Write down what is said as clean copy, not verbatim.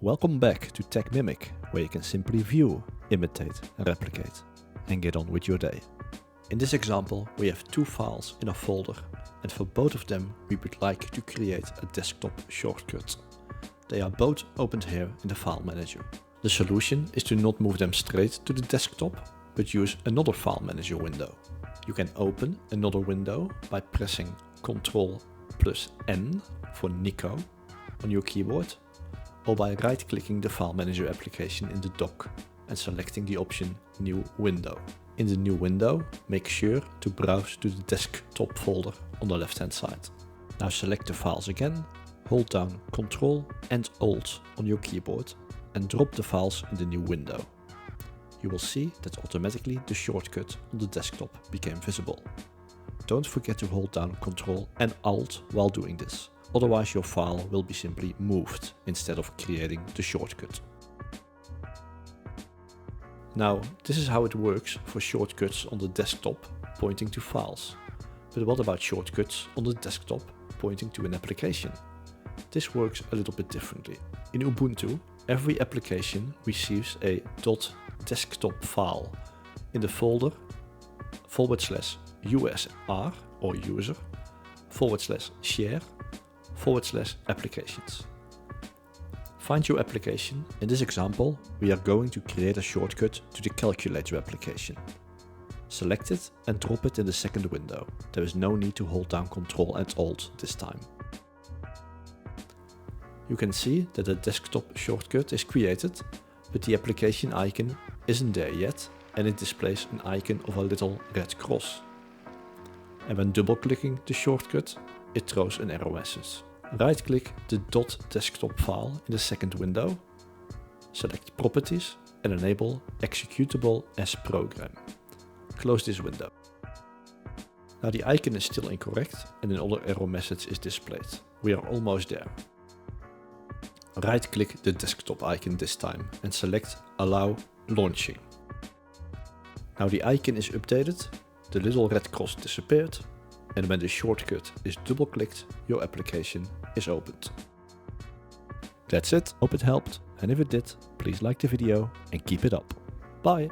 Welcome back to TECHMIMIC, where you can simply view, imitate and replicate, and get on with your day. In this example we have two files in a folder, and for both of them we would like to create a desktop shortcut. They are both opened here in the file manager. The solution is to not move them straight to the desktop, but use another file manager window. You can open another window by pressing Ctrl+N for Nico on your keyboard, or by right-clicking the file manager application in the dock and selecting the option New Window. In the new window, make sure to browse to the desktop folder on the left-hand side. Now select the files again, hold down Ctrl and Alt on your keyboard and drop the files in the new window. You will see that automatically the shortcut on the desktop became visible. Don't forget to hold down Ctrl and Alt while doing this, otherwise your file will be simply moved instead of creating the shortcut. Now, this is how it works for shortcuts on the desktop pointing to files. But what about shortcuts on the desktop pointing to an application? This works a little bit differently. In Ubuntu, every application receives a .desktop file in the folder /usr or user /share /applications. Find your application. In this example, we are going to create a shortcut to the calculator application. Select it and drop it in the second window. There is no need to hold down Ctrl and Alt this time. You can see that the desktop shortcut is created, but the application icon isn't there yet, and it displays an icon of a little red cross. And when double-clicking the shortcut, it throws an error message. Right-click the .desktop file in the second window, select Properties and enable Executable as Program. Close this window. Now the icon is still incorrect and another error message is displayed. We are almost there. Right-click the desktop icon this time and select Allow Launching. Now the icon is updated, the little red cross disappeared, and when the shortcut is double-clicked, your application is opened. That's it, hope it helped, and if it did, please like the video and keep it up. Bye!